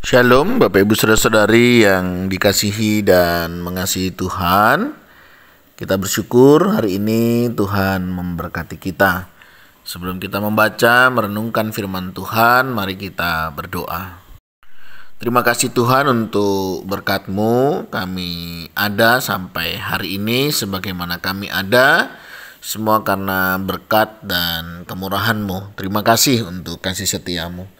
Shalom Bapak Ibu Saudara-saudari yang dikasihi dan mengasihi Tuhan. Kita bersyukur hari ini Tuhan memberkati kita. Sebelum kita membaca, merenungkan firman Tuhan, mari kita berdoa. Terima kasih Tuhan untuk berkat-Mu. Kami ada sampai hari ini sebagaimana kami ada. Semua karena berkat dan kemurahan-Mu. Terima kasih untuk kasih setia-Mu.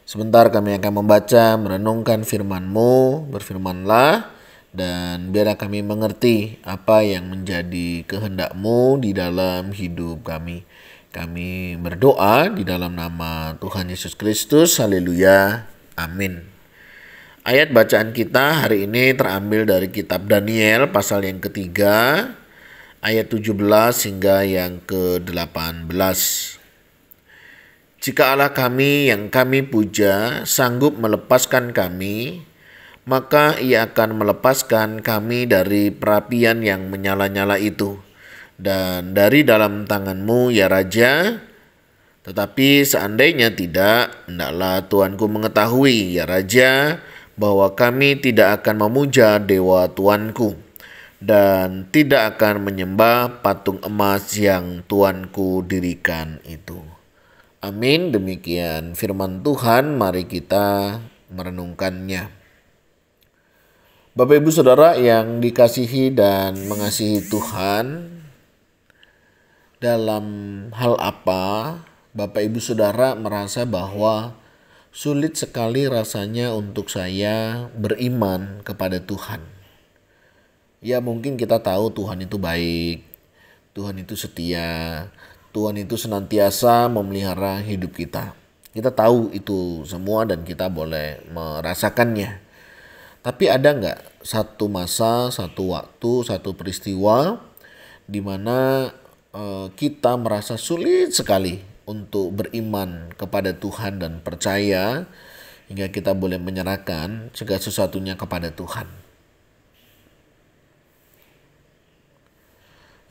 Sebentar kami akan membaca, merenungkan firman-Mu, berfirmanlah, dan biarlah kami mengerti apa yang menjadi kehendak-Mu di dalam hidup kami. Kami berdoa di dalam nama Tuhan Yesus Kristus, haleluya, amin. Ayat bacaan kita hari ini terambil dari kitab Daniel pasal yang ketiga, ayat 17 hingga yang ke-18. Jika Allah kami yang kami puja sanggup melepaskan kami, maka Ia akan melepaskan kami dari perapian yang menyala-nyala itu, dan dari dalam tangan-Mu, ya Raja. Tetapi seandainya tidak, hendaklah Tuanku mengetahui, ya Raja, bahwa kami tidak akan memuja dewa Tuanku, dan tidak akan menyembah patung emas yang Tuanku dirikan itu. Amin. Demikian firman Tuhan, mari kita merenungkannya. Bapak Ibu Saudara yang dikasihi dan mengasihi Tuhan, dalam hal apa Bapak Ibu Saudara merasa bahwa sulit sekali rasanya untuk saya beriman kepada Tuhan? Ya, mungkin kita tahu Tuhan itu baik, Tuhan itu setia, Tuhan itu senantiasa memelihara hidup kita. Kita tahu itu semua dan kita boleh merasakannya. Tapi ada nggak satu masa, satu waktu, satu peristiwa di mana kita merasa sulit sekali untuk beriman kepada Tuhan dan percaya hingga kita boleh menyerahkan segala sesuatunya kepada Tuhan?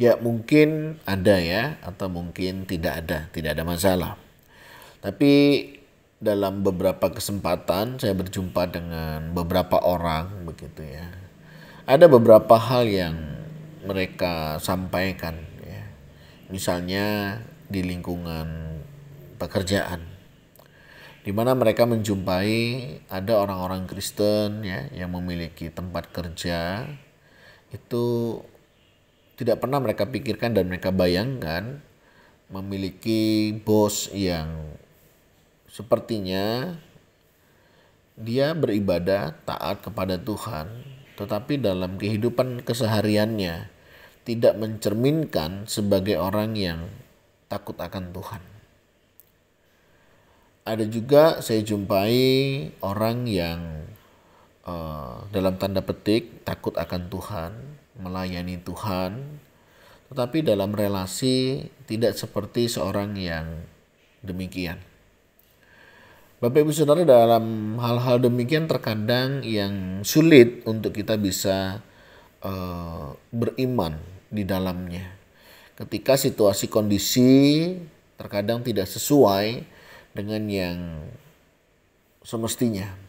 Ya, mungkin ada ya, atau mungkin tidak ada masalah. Tapi dalam beberapa kesempatan saya berjumpa dengan beberapa orang begitu ya. Ada beberapa hal yang mereka sampaikan ya. Misalnya di lingkungan pekerjaan, di mana mereka menjumpai ada orang-orang Kristen ya yang memiliki tempat kerja itu. Tidak pernah mereka pikirkan dan mereka bayangkan memiliki bos yang sepertinya dia beribadah taat kepada Tuhan, tetapi dalam kehidupan kesehariannya tidak mencerminkan sebagai orang yang takut akan Tuhan. Ada juga saya jumpai orang yang dalam tanda petik takut akan Tuhan, melayani Tuhan, tetapi dalam relasi tidak seperti seorang yang demikian. Bapak Ibu Saudara, dalam hal-hal demikian terkadang yang sulit untuk kita bisa beriman di dalamnya. Ketika situasi kondisi terkadang tidak sesuai dengan yang semestinya.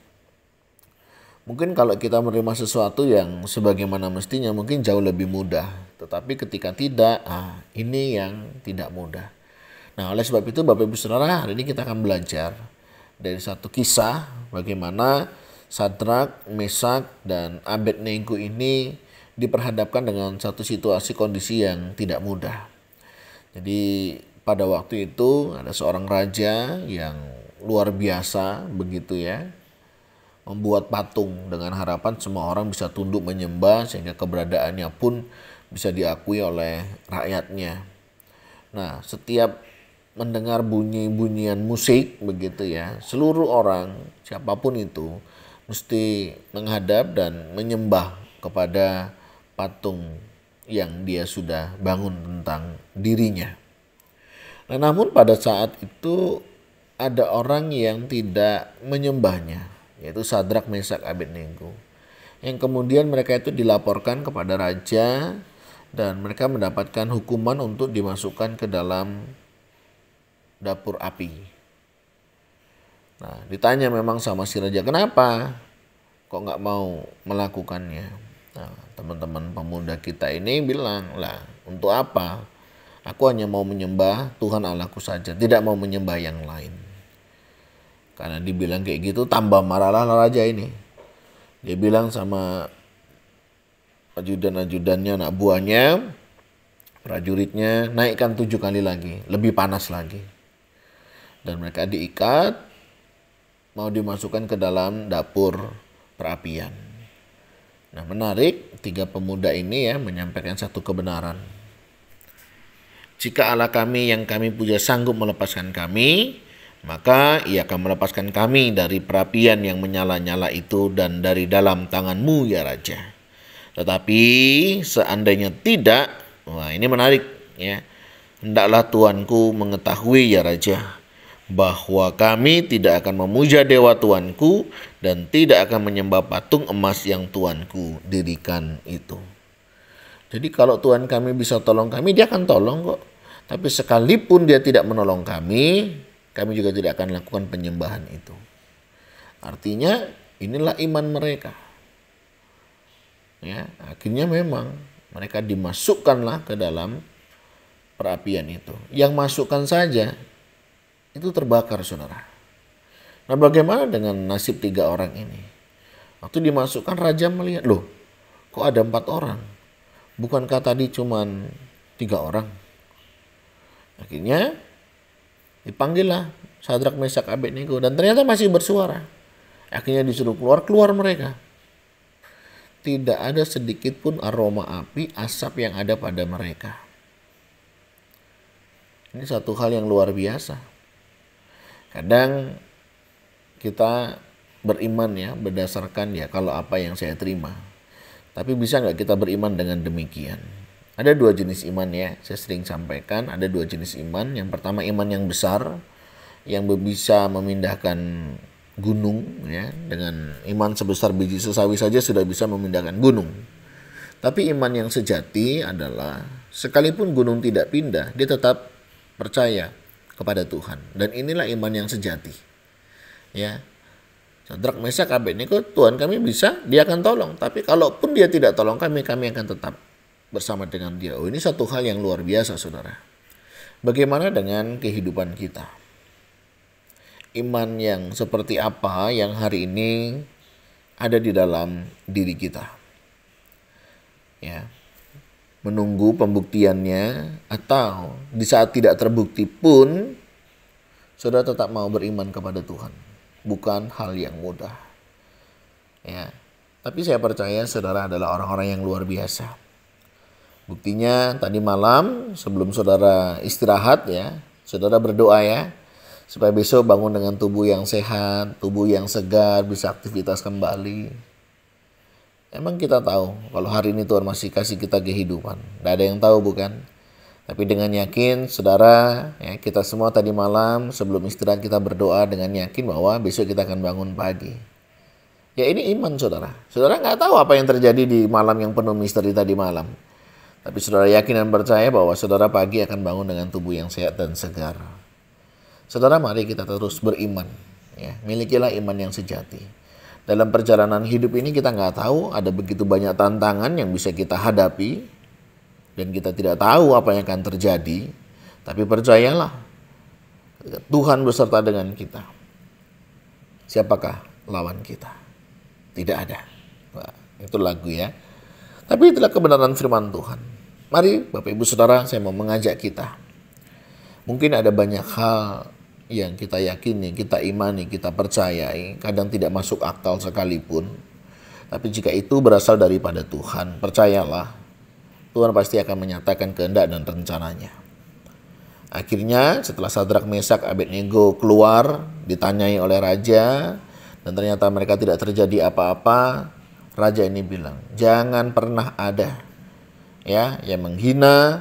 Mungkin kalau kita menerima sesuatu yang sebagaimana mestinya mungkin jauh lebih mudah. Tetapi ketika tidak, ini yang tidak mudah. Nah, oleh sebab itu Bapak Ibu Saudara, hari ini kita akan belajar dari satu kisah bagaimana Sadrak, Mesak, dan Abednego ini diperhadapkan dengan satu situasi kondisi yang tidak mudah. Jadi pada waktu itu ada seorang raja yang luar biasa begitu ya, membuat patung dengan harapan semua orang bisa tunduk menyembah sehingga keberadaannya pun bisa diakui oleh rakyatnya. Nah, setiap mendengar bunyi-bunyian musik begitu ya, seluruh orang siapapun itu mesti menghadap dan menyembah kepada patung yang dia sudah bangun tentang dirinya. Nah, namun pada saat itu ada orang yang tidak menyembahnya, yaitu Sadrak, Mesak, Abednego, yang kemudian mereka itu dilaporkan kepada raja dan mereka mendapatkan hukuman untuk dimasukkan ke dalam dapur api. Nah, ditanya memang sama si raja, kenapa kok nggak mau melakukannya? Nah, teman-teman pemuda kita ini bilang, lah untuk apa? Aku hanya mau menyembah Tuhan Allahku saja, tidak mau menyembah yang lain. Karena dibilang kayak gitu, tambah marahlah raja ini. Dia bilang sama ajudan-ajudannya, anak buahnya, prajuritnya, naikkan 7 kali lagi, lebih panas lagi. Dan mereka diikat, mau dimasukkan ke dalam dapur perapian. Nah, menarik, 3 pemuda ini ya menyampaikan satu kebenaran. Jika Allah kami yang kami puja sanggup melepaskan kami, maka ia akan melepaskan kami dari perapian yang menyala-nyala itu dan dari dalam tanganmu ya Raja. Tetapi seandainya tidak, wah ini menarik ya, hendaklah Tuanku mengetahui ya Raja, bahwa kami tidak akan memuja dewa Tuanku dan tidak akan menyembah patung emas yang Tuanku dirikan itu. Jadi kalau Tuhan kami bisa tolong kami, dia akan tolong kok. Tapi sekalipun dia tidak menolong kami juga tidak akan lakukan penyembahan itu. Artinya inilah iman mereka. Ya, akhirnya memang mereka dimasukkanlah ke dalam perapian itu. Yang masukkan saja itu terbakar, saudara. Nah, bagaimana dengan nasib 3 orang ini? Waktu dimasukkan raja melihat, loh kok ada 4 orang? Bukankah tadi cuman 3 orang? Akhirnya dipanggillah Sadrak, Mesak, Abednego dan ternyata masih bersuara. Akhirnya disuruh keluar mereka. Tidak ada sedikit pun aroma api, asap yang ada pada mereka. Ini satu hal yang luar biasa. Kadang kita beriman ya berdasarkan ya kalau apa yang saya terima. Tapi bisa nggak kita beriman dengan demikian? Ada 2 jenis iman ya, saya sering sampaikan ada 2 jenis iman. Yang pertama iman yang besar, yang bisa memindahkan gunung ya, dengan iman sebesar biji sesawi saja sudah bisa memindahkan gunung. Tapi iman yang sejati adalah sekalipun gunung tidak pindah, dia tetap percaya kepada Tuhan. Dan inilah iman yang sejati. Ya. Sadrak, Mesak, Abednego, Tuhan kami bisa, dia akan tolong. Tapi kalaupun dia tidak tolong kami akan tetap bersama dengan dia. Oh, ini satu hal yang luar biasa, saudara. Bagaimana dengan kehidupan kita? Iman yang seperti apa yang hari ini ada di dalam diri kita? Ya. Menunggu pembuktiannya atau di saat tidak terbukti pun saudara tetap mau beriman kepada Tuhan. Bukan hal yang mudah. Ya. Tapi saya percaya saudara adalah orang-orang yang luar biasa. Buktinya tadi malam sebelum saudara istirahat ya, saudara berdoa ya, supaya besok bangun dengan tubuh yang sehat, tubuh yang segar, bisa aktivitas kembali. Emang kita tahu kalau hari ini Tuhan masih kasih kita kehidupan. Tidak ada yang tahu bukan? Tapi dengan yakin saudara, ya, kita semua tadi malam sebelum istirahat kita berdoa dengan yakin bahwa besok kita akan bangun pagi. Ya ini iman saudara. Saudara nggak tahu apa yang terjadi di malam yang penuh misteri tadi malam. Tapi saudara yakin dan percaya bahwa saudara pagi akan bangun dengan tubuh yang sehat dan segar. Saudara, mari kita terus beriman. Ya, milikilah iman yang sejati. Dalam perjalanan hidup ini kita nggak tahu, ada begitu banyak tantangan yang bisa kita hadapi. Dan kita tidak tahu apa yang akan terjadi. Tapi percayalah, Tuhan beserta dengan kita. Siapakah lawan kita? Tidak ada. Wah, itu lagu ya. Tapi itulah kebenaran firman Tuhan. Mari Bapak Ibu Saudara, saya mau mengajak kita. Mungkin ada banyak hal yang kita yakini, kita imani, kita percayai, kadang tidak masuk akal sekalipun. Tapi jika itu berasal daripada Tuhan, percayalah, Tuhan pasti akan menyatakan kehendak dan rencananya. Akhirnya setelah Sadrak, Mesak, Abednego keluar, ditanyai oleh raja, dan ternyata mereka tidak terjadi apa-apa, raja ini bilang, jangan pernah ada ya yang menghina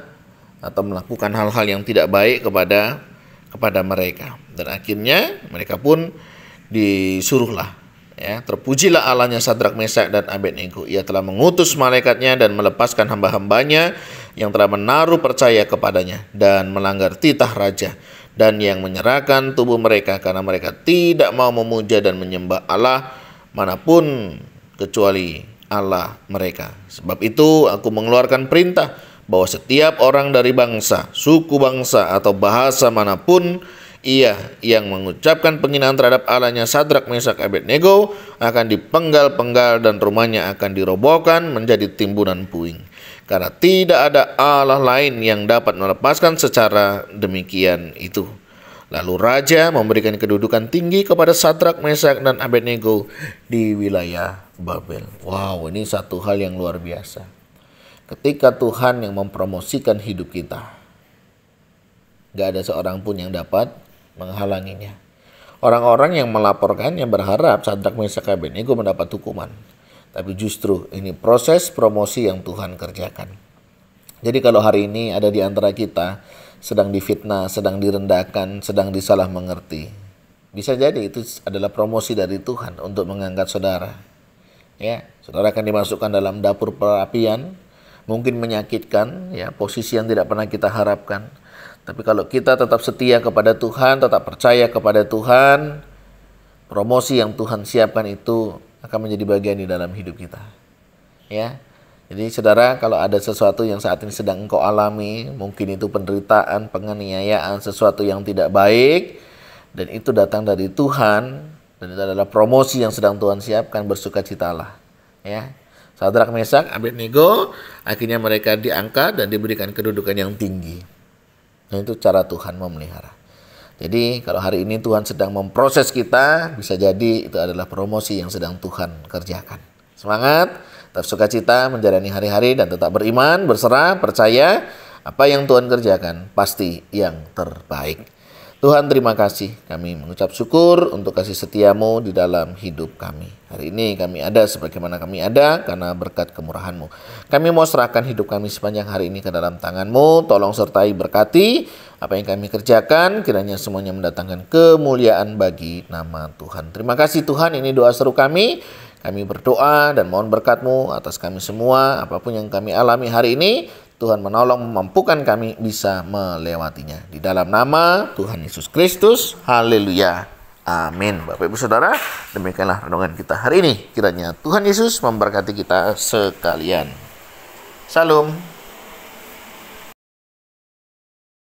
atau melakukan hal-hal yang tidak baik kepada mereka. Dan akhirnya mereka pun disuruhlah ya, terpujilah Allahnya Sadrak, Mesak dan Abednego. Ia telah mengutus malaikatnya dan melepaskan hamba-hambanya yang telah menaruh percaya kepadanya dan melanggar titah raja dan yang menyerahkan tubuh mereka karena mereka tidak mau memuja dan menyembah Allah manapun kecuali Allah mereka. Sebab itu aku mengeluarkan perintah bahwa setiap orang dari bangsa, suku bangsa atau bahasa manapun ia yang mengucapkan penghinaan terhadap Allahnya Sadrak, Mesak, Abednego akan dipenggal-penggal dan rumahnya akan dirobohkan menjadi timbunan puing. Karena tidak ada Allah lain yang dapat melepaskan secara demikian itu. Lalu raja memberikan kedudukan tinggi kepada Sadrak, Mesak, dan Abednego di wilayah Babel. Wow, ini satu hal yang luar biasa. Ketika Tuhan yang mempromosikan hidup kita, gak ada seorang pun yang dapat menghalanginya. Orang-orang yang melaporkannya berharap Sadrak, Mesak, Abednego mendapat hukuman. Tapi justru ini proses promosi yang Tuhan kerjakan. Jadi kalau hari ini ada di antara kita sedang difitnah, sedang direndahkan, sedang disalah mengerti, bisa jadi itu adalah promosi dari Tuhan untuk mengangkat saudara. Ya, saudara akan dimasukkan dalam dapur perapian, mungkin menyakitkan, ya, posisi yang tidak pernah kita harapkan. Tapi kalau kita tetap setia kepada Tuhan, tetap percaya kepada Tuhan, promosi yang Tuhan siapkan itu akan menjadi bagian di dalam hidup kita. Ya. Jadi saudara, kalau ada sesuatu yang saat ini sedang engkau alami, mungkin itu penderitaan, penganiayaan, sesuatu yang tidak baik, dan itu datang dari Tuhan, dan itu adalah promosi yang sedang Tuhan siapkan, bersukacitalah. Ya. Sadrak, Mesak, Abednego, akhirnya mereka diangkat dan diberikan kedudukan yang tinggi. Nah, itu cara Tuhan memelihara. Jadi kalau hari ini Tuhan sedang memproses kita, bisa jadi itu adalah promosi yang sedang Tuhan kerjakan. Semangat, tetap sukacita menjalani hari-hari dan tetap beriman, berserah, percaya apa yang Tuhan kerjakan pasti yang terbaik. Tuhan, terima kasih, kami mengucap syukur untuk kasih setiamu di dalam hidup kami. Hari ini kami ada sebagaimana kami ada karena berkat kemurahan-Mu. Kami mau serahkan hidup kami sepanjang hari ini ke dalam tangan-Mu. Tolong sertai, berkati apa yang kami kerjakan, kiranya semuanya mendatangkan kemuliaan bagi nama Tuhan. Terima kasih Tuhan, ini doa seru kami. Kami berdoa dan mohon berkat-Mu atas kami semua, apapun yang kami alami hari ini. Tuhan menolong, memampukan kami bisa melewatinya. Di dalam nama Tuhan Yesus Kristus, haleluya, amin. Bapak Ibu Saudara, demikianlah renungan kita hari ini. Kiranya Tuhan Yesus memberkati kita sekalian. Salam.